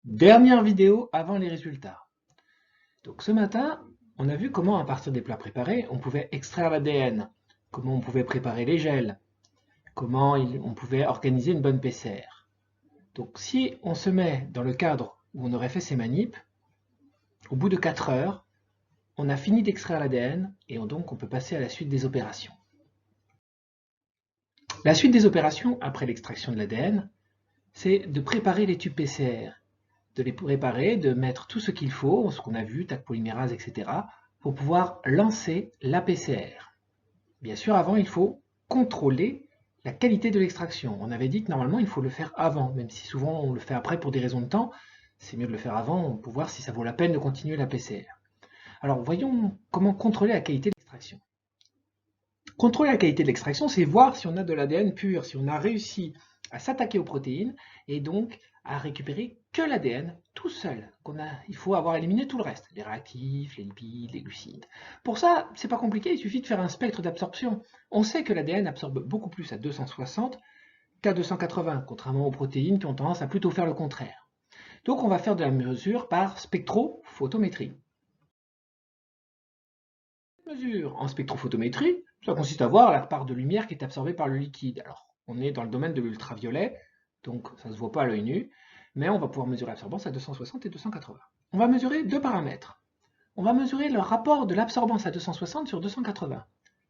Dernière vidéo avant les résultats. Donc ce matin, on a vu comment à partir des plats préparés, on pouvait extraire l'ADN, comment on pouvait préparer les gels, comment on pouvait organiser une bonne PCR. Donc si on se met dans le cadre où on aurait fait ces manips, au bout de 4 heures, on a fini d'extraire l'ADN et donc on peut passer à la suite des opérations. La suite des opérations après l'extraction de l'ADN, c'est de préparer les tubes PCR, de les préparer, de mettre tout ce qu'il faut, ce qu'on a vu, TAC polymérase, etc., pour pouvoir lancer la PCR. Bien sûr, avant, il faut contrôler la qualité de l'extraction. On avait dit que normalement, il faut le faire avant, même si souvent on le fait après pour des raisons de temps. C'est mieux de le faire avant pour voir si ça vaut la peine de continuer la PCR. Alors, voyons comment contrôler la qualité de l'extraction. Contrôler la qualité de l'extraction, c'est voir si on a de l'ADN pur, si on a réussi à s'attaquer aux protéines et donc à récupérer que l'ADN tout seul. Il faut avoir éliminé tout le reste, les réactifs, les lipides, les glucides. Pour ça, c'est pas compliqué, il suffit de faire un spectre d'absorption. On sait que l'ADN absorbe beaucoup plus à 260 qu'à 280, contrairement aux protéines qui ont tendance à plutôt faire le contraire. Donc on va faire de la mesure par spectrophotométrie. Mesure en spectrophotométrie, ça consiste à voir la part de lumière qui est absorbée par le liquide. Alors, on est dans le domaine de l'ultraviolet, donc ça ne se voit pas à l'œil nu, mais on va pouvoir mesurer l'absorbance à 260 et 280. On va mesurer deux paramètres. On va mesurer le rapport de l'absorbance à 260 sur 280.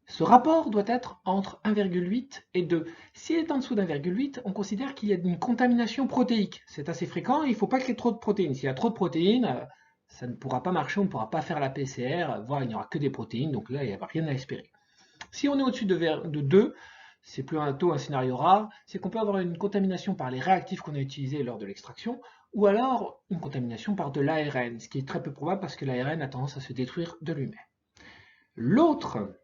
Ce rapport doit être entre 1,8 et 2. S'il est en dessous d'1,8, on considère qu'il y a une contamination protéique. C'est assez fréquent, il ne faut pas qu'il y ait trop de protéines. S'il y a trop de protéines, ça ne pourra pas marcher, on ne pourra pas faire la PCR, voire il n'y aura que des protéines, donc là, il n'y a rien à espérer. Si on est au-dessus de 2, c'est plutôt un scénario rare, c'est qu'on peut avoir une contamination par les réactifs qu'on a utilisés lors de l'extraction, ou alors une contamination par de l'ARN, ce qui est très peu probable parce que l'ARN a tendance à se détruire de lui-même. L'autre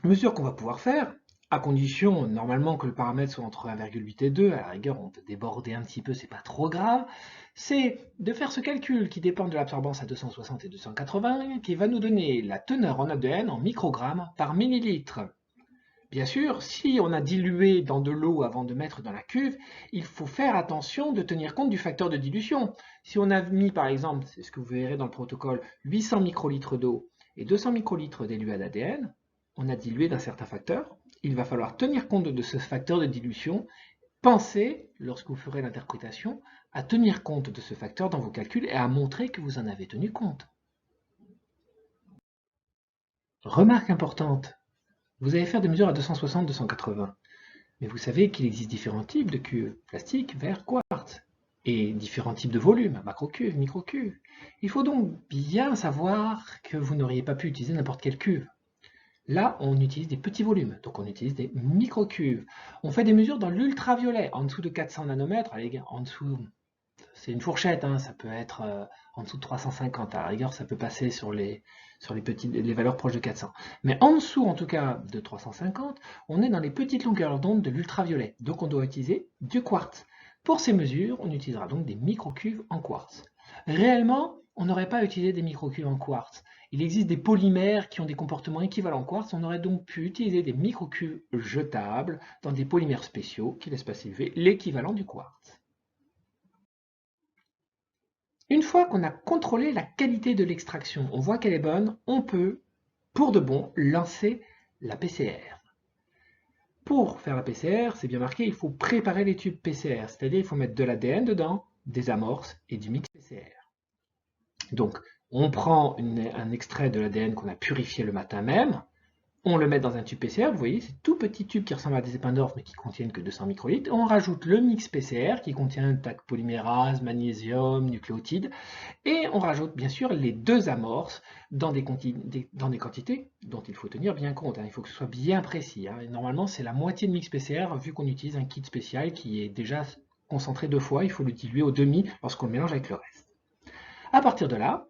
mesure qu'on va pouvoir faire, à condition normalement que le paramètre soit entre 1,8 et 2, à la rigueur on peut déborder un petit peu, c'est pas trop grave, c'est de faire ce calcul qui dépend de l'absorbance à 260 et 280, qui va nous donner la teneur en ADN en microgrammes par millilitre. Bien sûr, si on a dilué dans de l'eau avant de mettre dans la cuve, il faut faire attention de tenir compte du facteur de dilution. Si on a mis par exemple, c'est ce que vous verrez dans le protocole, 800 microlitres d'eau et 200 microlitres d'éluat d'ADN, on a dilué d'un certain facteur, il va falloir tenir compte de ce facteur de dilution. Pensez, lorsque vous ferez l'interprétation, à tenir compte de ce facteur dans vos calculs et à montrer que vous en avez tenu compte. Remarque importante, vous allez faire des mesures à 260-280, mais vous savez qu'il existe différents types de cuves, plastique, verre, quartz, et différents types de volumes, macro-cuve, micro-cuve. Il faut donc bien savoir que vous n'auriez pas pu utiliser n'importe quelle cuve. Là, on utilise des petits volumes, donc on utilise des microcuves. On fait des mesures dans l'ultraviolet, en dessous de 400 nanomètres, allez, en dessous, c'est une fourchette, hein, ça peut être en dessous de 350, à la rigueur ça peut passer sur les valeurs proches de 400. Mais en dessous, en tout cas, de 350, on est dans les petites longueurs d'onde de l'ultraviolet, donc on doit utiliser du quartz. Pour ces mesures, on utilisera donc des microcuves en quartz. Réellement, on n'aurait pas utilisé des microcuves en quartz. Il existe des polymères qui ont des comportements équivalents au quartz, on aurait donc pu utiliser des microcuves jetables dans des polymères spéciaux qui laissent passer UV, l'équivalent du quartz. Une fois qu'on a contrôlé la qualité de l'extraction, on voit qu'elle est bonne, on peut, pour de bon, lancer la PCR. Pour faire la PCR, c'est bien marqué, il faut préparer les tubes PCR, c'est-à-dire il faut mettre de l'ADN dedans, des amorces et du mix PCR. Donc, on prend un extrait de l'ADN qu'on a purifié le matin même, on le met dans un tube PCR, vous voyez, c'est tout petit tube qui ressemble à des épins d'orge mais qui contiennent que 200 microlitres. On rajoute le mix PCR qui contient TAC polymérase, magnésium, nucléotides. Et on rajoute bien sûr les deux amorces dans des quantités dont il faut tenir bien compte. Il faut que ce soit bien précis. Et normalement, c'est la moitié de mix PCR vu qu'on utilise un kit spécial qui est déjà concentré 2 fois. Il faut le diluer au demi lorsqu'on le mélange avec le reste. À partir de là,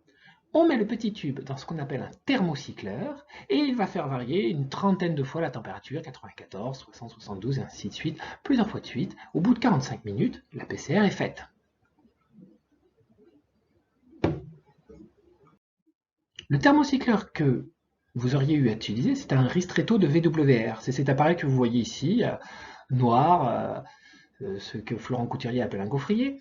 on met le petit tube dans ce qu'on appelle un thermocycleur et il va faire varier une trentaine de fois la température, 94, 60, 72 et ainsi de suite, plusieurs fois de suite. Au bout de 45 minutes, la PCR est faite. Le thermocycleur que vous auriez eu à utiliser, c'est un Ristretto de VWR. C'est cet appareil que vous voyez ici, noir, ce que Florent Couturier appelle un gaufrier.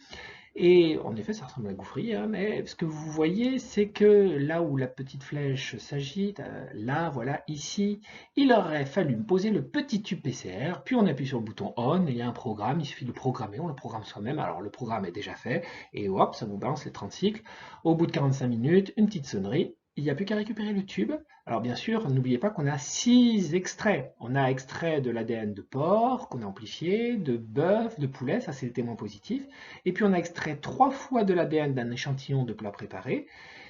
Et en effet, ça ressemble à un gouffrier, hein, mais ce que vous voyez, c'est que là où la petite flèche s'agite, là, voilà, ici, il aurait fallu poser le petit tube PCR, puis on appuie sur le bouton On, et il y a un programme, il suffit de le programmer, on le programme soi-même, alors le programme est déjà fait, et hop, ça vous balance les 30 cycles. Au bout de 45 minutes, une petite sonnerie, il n'y a plus qu'à récupérer le tube. Alors bien sûr, n'oubliez pas qu'on a 6 extraits. On a extrait de l'ADN de porc, qu'on a amplifié, de bœuf, de poulet, ça c'est le témoin positif. Et puis on a extrait 3 fois de l'ADN d'un échantillon de plat préparé,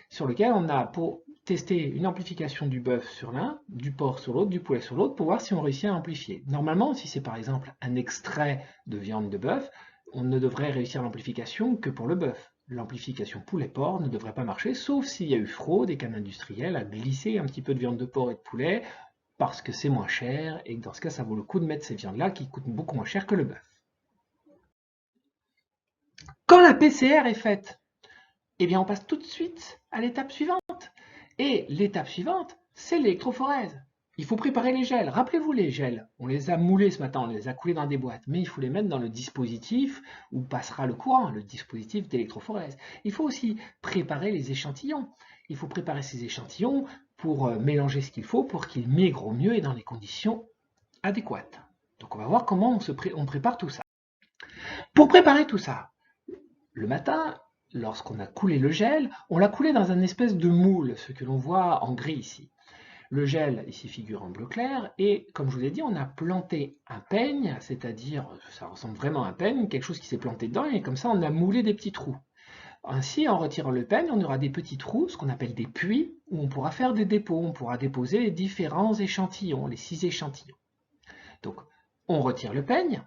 sur lequel on a pour tester une amplification du bœuf sur l'un, du porc sur l'autre, du poulet sur l'autre, pour voir si on réussit à amplifier. Normalement, si c'est par exemple un extrait de viande de bœuf, on ne devrait réussir l'amplification que pour le bœuf. L'amplification poulet-porc ne devrait pas marcher, sauf s'il y a eu fraude et qu'un industriel a glissé un petit peu de viande de porc et de poulet, parce que c'est moins cher, et que dans ce cas, ça vaut le coup de mettre ces viandes-là qui coûtent beaucoup moins cher que le bœuf. Quand la PCR est faite, eh bien on passe tout de suite à l'étape suivante. Et l'étape suivante, c'est l'électrophorèse. Il faut préparer les gels. Rappelez-vous les gels, on les a moulés ce matin, on les a coulés dans des boîtes, mais il faut les mettre dans le dispositif où passera le courant, le dispositif d'électrophorèse. Il faut aussi préparer les échantillons. Il faut préparer ces échantillons pour mélanger ce qu'il faut pour qu'ils migrent au mieux et dans les conditions adéquates. Donc on va voir comment on prépare tout ça. Pour préparer tout ça, le matin, lorsqu'on a coulé le gel, on l'a coulé dans un espèce de moule, ce que l'on voit en gris ici. Le gel, ici, figure en bleu clair, et comme je vous l'ai dit, on a planté un peigne, c'est-à-dire, ça ressemble vraiment à un peigne, quelque chose qui s'est planté dedans, et comme ça, on a moulé des petits trous. Ainsi, en retirant le peigne, on aura des petits trous, ce qu'on appelle des puits, où on pourra faire des dépôts, on pourra déposer les différents échantillons, les 6 échantillons. Donc, on retire le peigne,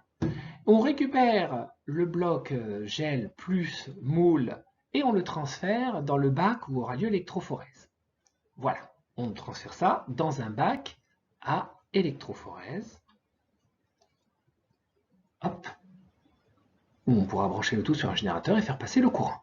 on récupère le bloc gel plus moule, et on le transfère dans le bac où aura lieu l'électrophorèse. Voilà. On transfère ça dans un bac à électrophorèse. Hop. Où on pourra brancher le tout sur un générateur et faire passer le courant.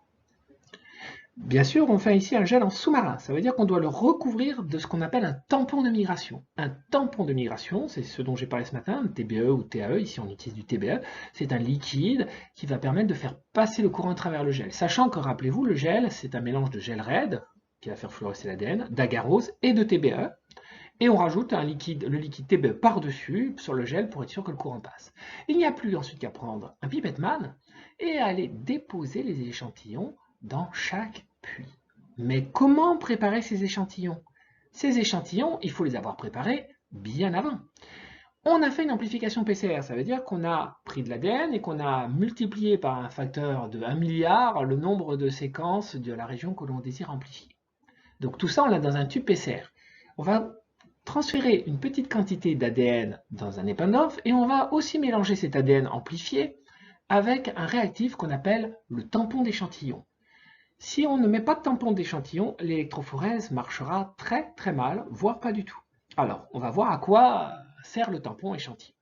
Bien sûr, on fait ici un gel en sous-marin. Ça veut dire qu'on doit le recouvrir de ce qu'on appelle un tampon de migration. Un tampon de migration, c'est ce dont j'ai parlé ce matin, TBE ou TAE. Ici, on utilise du TBE. C'est un liquide qui va permettre de faire passer le courant à travers le gel. Sachant que, rappelez-vous, le gel, c'est un mélange de gel raide, qui va faire fluorescer l'ADN, d'agarose et de TBE. Et on rajoute le liquide TBE par-dessus sur le gel pour être sûr que le courant passe. Il n'y a plus ensuite qu'à prendre un pipetteman et à aller déposer les échantillons dans chaque puits. Mais comment préparer ces échantillons? Ces échantillons, il faut les avoir préparés bien avant. On a fait une amplification PCR, ça veut dire qu'on a pris de l'ADN et qu'on a multiplié par un facteur de 1 milliard le nombre de séquences de la région que l'on désire amplifier. Donc tout ça, on l'a dans un tube PCR. On va transférer une petite quantité d'ADN dans un Eppendorf et on va aussi mélanger cet ADN amplifié avec un réactif qu'on appelle le tampon d'échantillon. Si on ne met pas de tampon d'échantillon, l'électrophorèse marchera très très mal, voire pas du tout. Alors, on va voir à quoi sert le tampon échantillon.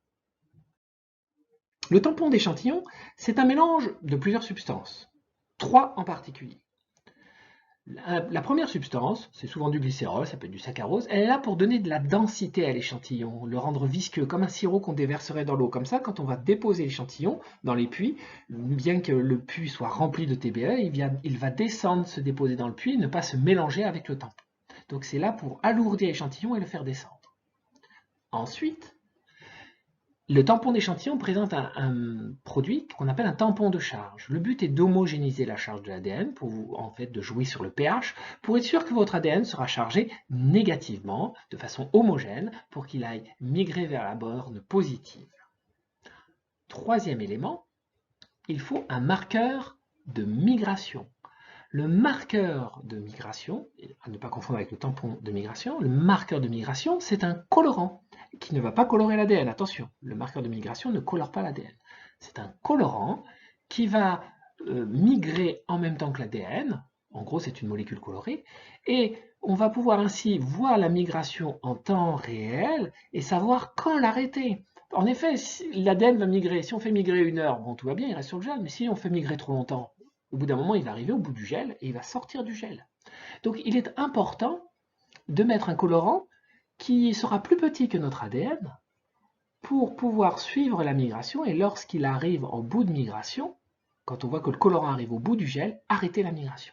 Le tampon d'échantillon, c'est un mélange de plusieurs substances, 3 en particulier. La première substance, c'est souvent du glycérol, ça peut être du saccharose, elle est là pour donner de la densité à l'échantillon, le rendre visqueux, comme un sirop qu'on déverserait dans l'eau. Comme ça, quand on va déposer l'échantillon dans les puits, bien que le puits soit rempli de TBE, il va descendre, se déposer dans le puits et ne pas se mélanger avec le tampon. Donc c'est là pour alourdir l'échantillon et le faire descendre. Ensuite, le tampon d'échantillon présente un produit qu'on appelle un tampon de charge. Le but est d'homogénéiser la charge de l'ADN, en fait de jouer sur le pH, pour être sûr que votre ADN sera chargé négativement, de façon homogène, pour qu'il aille migrer vers la borne positive. Troisième élément, il faut un marqueur de migration. Le marqueur de migration, à ne pas confondre avec le tampon de migration, le marqueur de migration, c'est un colorant qui ne va pas colorer l'ADN. Attention, le marqueur de migration ne colore pas l'ADN. C'est un colorant qui va migrer en même temps que l'ADN. En gros, c'est une molécule colorée. Et on va pouvoir ainsi voir la migration en temps réel et savoir quand l'arrêter. En effet, l'ADN va migrer. Si on fait migrer 1 heure, bon, tout va bien, il reste sur le gel. Mais si on fait migrer trop longtemps, au bout d'un moment, il va arriver au bout du gel et il va sortir du gel. Donc, il est important de mettre un colorant qui sera plus petit que notre ADN pour pouvoir suivre la migration et lorsqu'il arrive en bout de migration, quand on voit que le colorant arrive au bout du gel, arrêtez la migration.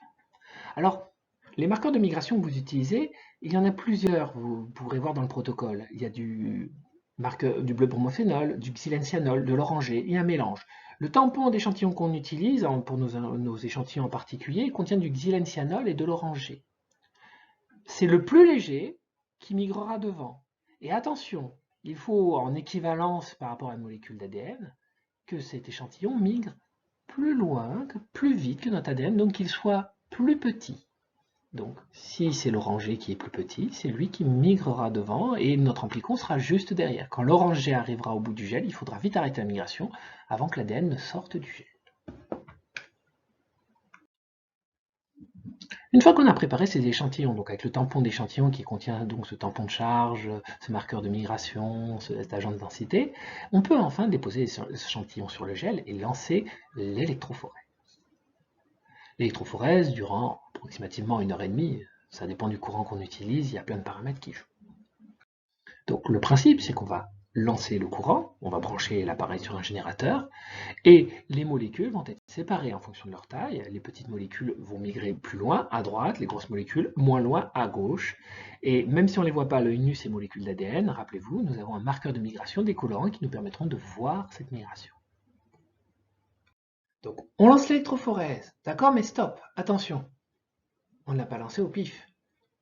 Alors, les marqueurs de migration que vous utilisez, il y en a plusieurs, vous pourrez voir dans le protocole. Il y a du bleu bromophénol, du xylène-cyanol, de l'oranger, il y a un mélange. Le tampon d'échantillon qu'on utilise, pour nos échantillons en particulier, contient du xylène-cyanol et de l'oranger. C'est le plus léger qui migrera devant. Et attention, il faut en équivalence par rapport à une molécule d'ADN que cet échantillon migre plus loin, plus vite que notre ADN, donc qu'il soit plus petit. Donc, si c'est l'oranger qui est plus petit, c'est lui qui migrera devant et notre amplicon sera juste derrière. Quand l'oranger arrivera au bout du gel, il faudra vite arrêter la migration avant que l'ADN ne sorte du gel. Une fois qu'on a préparé ces échantillons, donc avec le tampon d'échantillon qui contient donc ce tampon de charge, ce marqueur de migration, cet agent de densité, on peut enfin déposer les échantillons sur le gel et lancer l'électrophorèse. L'électrophorèse durant approximativement 1h30, ça dépend du courant qu'on utilise, il y a plein de paramètres qui jouent. Donc le principe, c'est qu'on va lancer le courant, on va brancher l'appareil sur un générateur, et les molécules vont être séparées en fonction de leur taille. Les petites molécules vont migrer plus loin, à droite, les grosses molécules moins loin, à gauche. Et même si on ne les voit pas à l'œil nu, ces molécules d'ADN, rappelez-vous, nous avons un marqueur de migration, des colorants qui nous permettront de voir cette migration. Donc, on lance l'électrophorèse, d'accord, mais stop, attention, on ne l'a pas lancé au pif.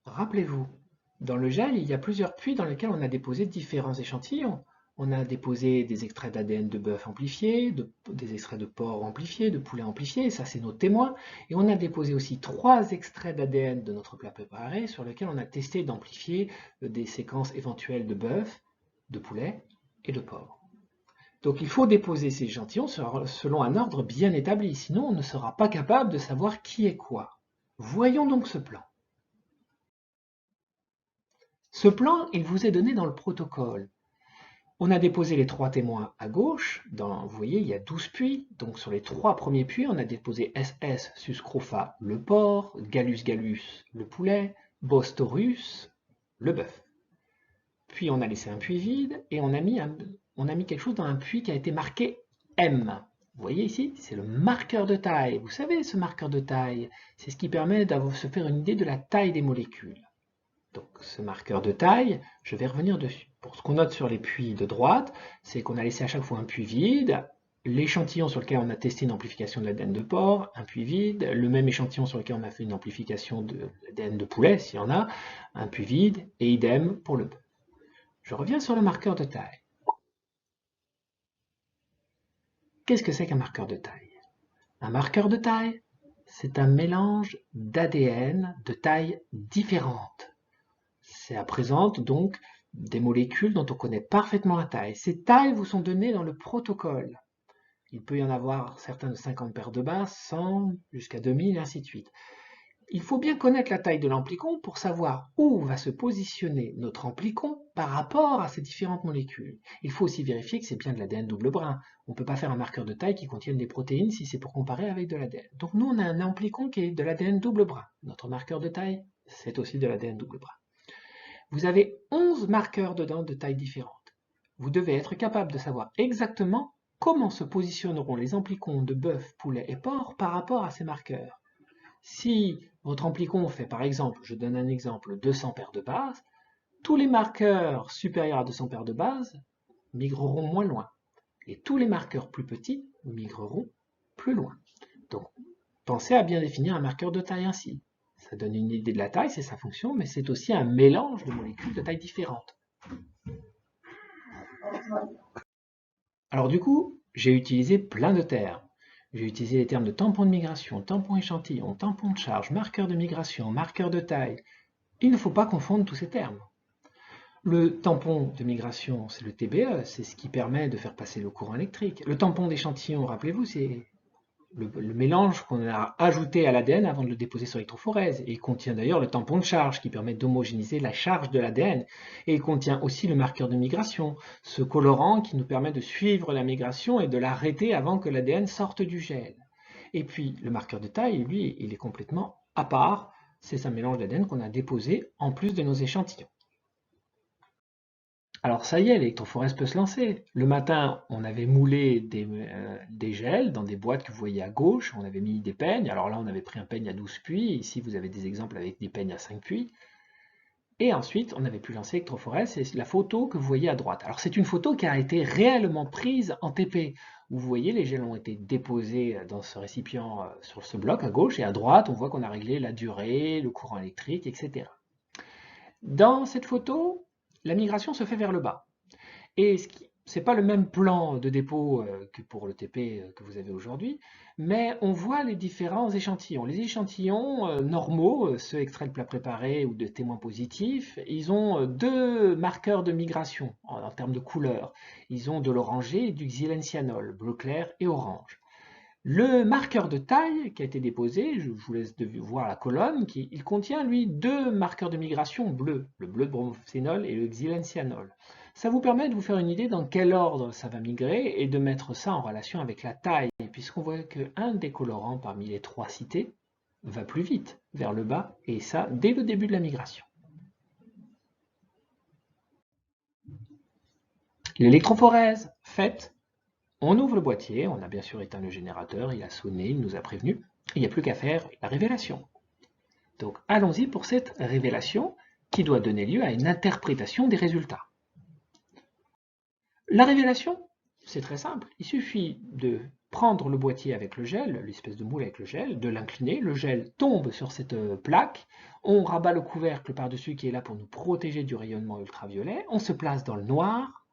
Rappelez-vous, dans le gel, il y a plusieurs puits dans lesquels on a déposé différents échantillons. On a déposé des extraits d'ADN de bœuf amplifiés, des extraits de porc amplifiés, de poulet amplifiés, ça c'est nos témoins. Et on a déposé aussi 3 extraits d'ADN de notre plat préparé sur lesquels on a testé d'amplifier des séquences éventuelles de bœuf, de poulet et de porc. Donc il faut déposer ces échantillons selon un ordre bien établi, sinon on ne sera pas capable de savoir qui est quoi. Voyons donc ce plan. Ce plan, il vous est donné dans le protocole. On a déposé les 3 témoins à gauche. Vous voyez, il y a 12 puits. Donc sur les 3 premiers puits, on a déposé SS Suscrofa, le porc, Gallus gallus, le poulet, Bostorus, le bœuf. Puis on a laissé un puits vide et on a mis quelque chose dans un puits qui a été marqué M. Vous voyez ici, c'est le marqueur de taille. Vous savez, ce marqueur de taille, c'est ce qui permet de se faire une idée de la taille des molécules. Donc ce marqueur de taille, je vais revenir dessus. Pour ce qu'on note sur les puits de droite, c'est qu'on a laissé à chaque fois un puits vide, l'échantillon sur lequel on a testé une amplification de l'ADN de porc, un puits vide, le même échantillon sur lequel on a fait une amplification de l'ADN de poulet, s'il y en a, un puits vide, et idem pour le bœuf. Je reviens sur le marqueur de taille. Qu'est-ce que c'est qu'un marqueur de taille? Un marqueur de taille, c'est un mélange d'ADN de taille différente. Ça présente donc des molécules dont on connaît parfaitement la taille. Ces tailles vous sont données dans le protocole. Il peut y en avoir certains de 50 paires de bases, 100 jusqu'à 2000, et ainsi de suite. Il faut bien connaître la taille de l'amplicon pour savoir où va se positionner notre amplicon par rapport à ces différentes molécules. Il faut aussi vérifier que c'est bien de l'ADN double brin. On ne peut pas faire un marqueur de taille qui contienne des protéines si c'est pour comparer avec de l'ADN. Donc nous, on a un amplicon qui est de l'ADN double brin. Notre marqueur de taille, c'est aussi de l'ADN double brin. Vous avez 11 marqueurs dedans de tailles différentes. Vous devez être capable de savoir exactement comment se positionneront les amplicons de bœuf, poulet et porc par rapport à ces marqueurs. Si votre amplicon fait par exemple, je donne un exemple, 200 paires de bases, tous les marqueurs supérieurs à 200 paires de bases migreront moins loin. Et tous les marqueurs plus petits migreront plus loin. Donc, pensez à bien définir un marqueur de taille ainsi. Ça donne une idée de la taille, c'est sa fonction, mais c'est aussi un mélange de molécules de taille différentes. Alors du coup, j'ai utilisé plein de termes. J'ai utilisé les termes de tampon de migration, tampon échantillon, tampon de charge, marqueur de migration, marqueur de taille. Il ne faut pas confondre tous ces termes. Le tampon de migration, c'est le TBE, c'est ce qui permet de faire passer le courant électrique. Le tampon d'échantillon, rappelez-vous, c'est le mélange qu'on a ajouté à l'ADN avant de le déposer sur l'électrophorèse. Et il contient d'ailleurs le tampon de charge qui permet d'homogénéiser la charge de l'ADN. Et il contient aussi le marqueur de migration, ce colorant qui nous permet de suivre la migration et de l'arrêter avant que l'ADN sorte du gel. Et puis le marqueur de taille, lui, il est complètement à part. C'est un mélange d'ADN qu'on a déposé en plus de nos échantillons. Alors ça y est, l'électrophorèse peut se lancer. Le matin, on avait moulé des gels dans des boîtes que vous voyez à gauche. On avait mis des peignes. Alors là, on avait pris un peigne à 12 puits. Ici, vous avez des exemples avec des peignes à 5 puits. Et ensuite, on avait pu lancer l'électrophorèse. C'est la photo que vous voyez à droite. Alors c'est une photo qui a été réellement prise en TP. Vous voyez, les gels ont été déposés dans ce récipient sur ce bloc à gauche. Et à droite, on voit qu'on a réglé la durée, le courant électrique, etc. Dans cette photo, la migration se fait vers le bas. Et ce n'est pas le même plan de dépôt que pour le TP que vous avez aujourd'hui, mais on voit les différents échantillons. Les échantillons normaux, ceux extraits de plats préparés ou de témoins positifs, ils ont deux marqueurs de migration en termes de couleur. Ils ont de l'orangé et du xylencianol, bleu clair et orange. Le marqueur de taille qui a été déposé, je vous laisse voir la colonne, il contient lui deux marqueurs de migration bleus, le bleu de bromophénol et le xylencianol. Ça vous permet de vous faire une idée dans quel ordre ça va migrer et de mettre ça en relation avec la taille, puisqu'on voit qu'un des colorants parmi les trois cités va plus vite vers le bas, et ça dès le début de la migration. L'électrophorèse faite, on ouvre le boîtier, on a bien sûr éteint le générateur, il a sonné, il nous a prévenu. Il n'y a plus qu'à faire la révélation. Donc allons-y pour cette révélation qui doit donner lieu à une interprétation des résultats. La révélation, c'est très simple. Il suffit de prendre le boîtier avec le gel, l'espèce de moule avec le gel, de l'incliner, le gel tombe sur cette plaque, on rabat le couvercle par-dessus qui est là pour nous protéger du rayonnement ultraviolet, on se place dans le noir,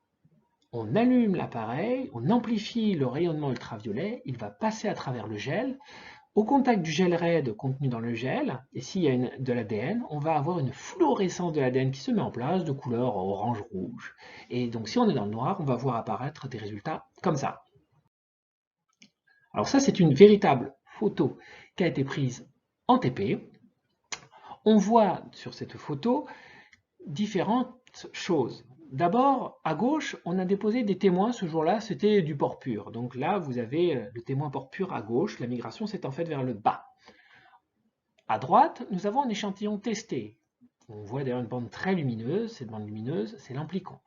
on allume l'appareil, on amplifie le rayonnement ultraviolet, il va passer à travers le gel. Au contact du gel raide contenu dans le gel, et s'il y a de l'ADN, on va avoir une fluorescence de l'ADN qui se met en place de couleur orange-rouge. Et donc si on est dans le noir, on va voir apparaître des résultats comme ça. Alors ça, c'est une véritable photo qui a été prise en TP. On voit sur cette photo différentes choses. D'abord, à gauche, on a déposé des témoins ce jour-là, c'était du porc pur. Donc là, vous avez le témoin porc pur à gauche, la migration s'est en fait vers le bas. À droite, nous avons un échantillon testé. On voit d'ailleurs une bande très lumineuse, cette bande lumineuse, c'est l'amplicon.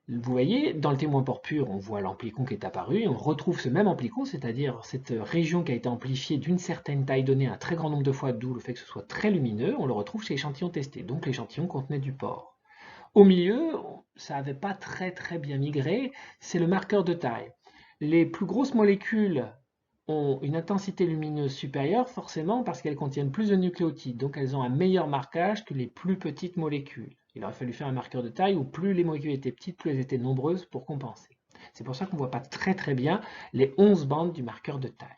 Vous voyez, dans le témoin porc pur, on voit l'amplicon qui est apparu, et on retrouve ce même amplicon, c'est-à-dire cette région qui a été amplifiée d'une certaine taille donnée un très grand nombre de fois, d'où le fait que ce soit très lumineux, on le retrouve chez l'échantillon testé. Donc l'échantillon contenait du porc. Au milieu, ça n'avait pas très bien migré, c'est le marqueur de taille. Les plus grosses molécules ont une intensité lumineuse supérieure, forcément parce qu'elles contiennent plus de nucléotides, donc elles ont un meilleur marquage que les plus petites molécules. Il aurait fallu faire un marqueur de taille où plus les molécules étaient petites, plus elles étaient nombreuses pour compenser. C'est pour ça qu'on ne voit pas très bien les 11 bandes du marqueur de taille.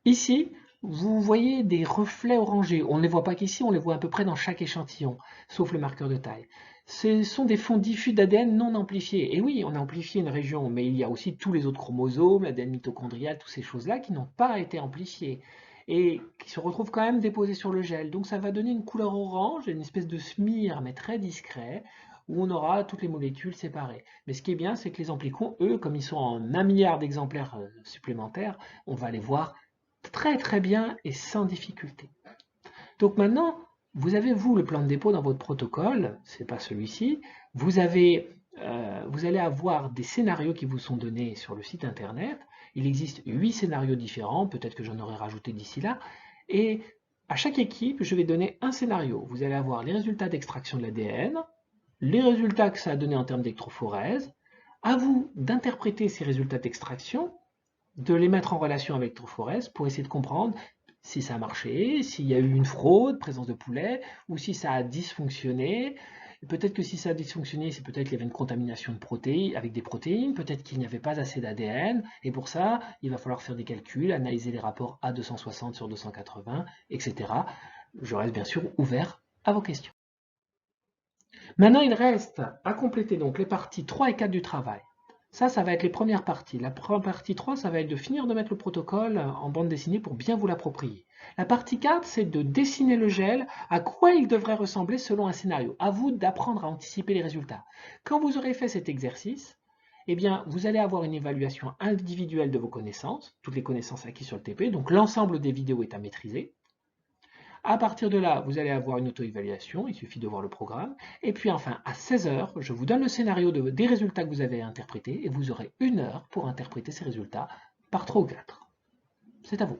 Ici, vous voyez des reflets orangés. On ne les voit pas qu'ici, on les voit à peu près dans chaque échantillon, sauf le marqueur de taille. Ce sont des fonds diffus d'ADN non amplifiés. Et oui, on a amplifié une région, mais il y a aussi tous les autres chromosomes, l'ADN mitochondrial, toutes ces choses-là qui n'ont pas été amplifiées et qui se retrouvent quand même déposées sur le gel. Donc ça va donner une couleur orange, une espèce de smear, mais très discret, où on aura toutes les molécules séparées. Mais ce qui est bien, c'est que les amplicons, eux, comme ils sont en 1 milliard d'exemplaires supplémentaires, on va les voir très bien et sans difficulté. Donc maintenant, vous avez vous le plan de dépôt dans votre protocole, c'est pas celui-ci. Vous allez avoir des scénarios qui vous sont donnés sur le site internet. Il existe 8 scénarios différents, peut-être que j'en aurai rajouté d'ici là. Et à chaque équipe, je vais donner un scénario. Vous allez avoir les résultats d'extraction de l'ADN, les résultats que ça a donné en termes d'électrophorèse. À vous d'interpréter ces résultats d'extraction, de les mettre en relation avec l'électrophorèse pour essayer de comprendre si ça a marché, s'il y a eu une fraude, présence de poulet, ou si ça a dysfonctionné. Peut-être que si ça a dysfonctionné, c'est peut-être qu'il y avait une contamination de protéines, avec des protéines, peut-être qu'il n'y avait pas assez d'ADN, et pour ça, il va falloir faire des calculs, analyser les rapports A260 sur 280, etc. Je reste bien sûr ouvert à vos questions. Maintenant, il reste à compléter donc les parties 3 et 4 du travail. Ça va être les premières parties. La partie 3, ça va être de finir de mettre le protocole en bande dessinée pour bien vous l'approprier. La partie 4, c'est de dessiner le gel, à quoi il devrait ressembler selon un scénario. À vous d'apprendre à anticiper les résultats. Quand vous aurez fait cet exercice, eh bien, vous allez avoir une évaluation individuelle de vos connaissances, toutes les connaissances acquises sur le TP, donc l'ensemble des vidéos est à maîtriser. À partir de là, vous allez avoir une auto-évaluation, il suffit de voir le programme. Et puis enfin, à 16 heures, je vous donne le scénario des résultats que vous avez interprétés et vous aurez 1 heure pour interpréter ces résultats par 3 ou 4. C'est à vous.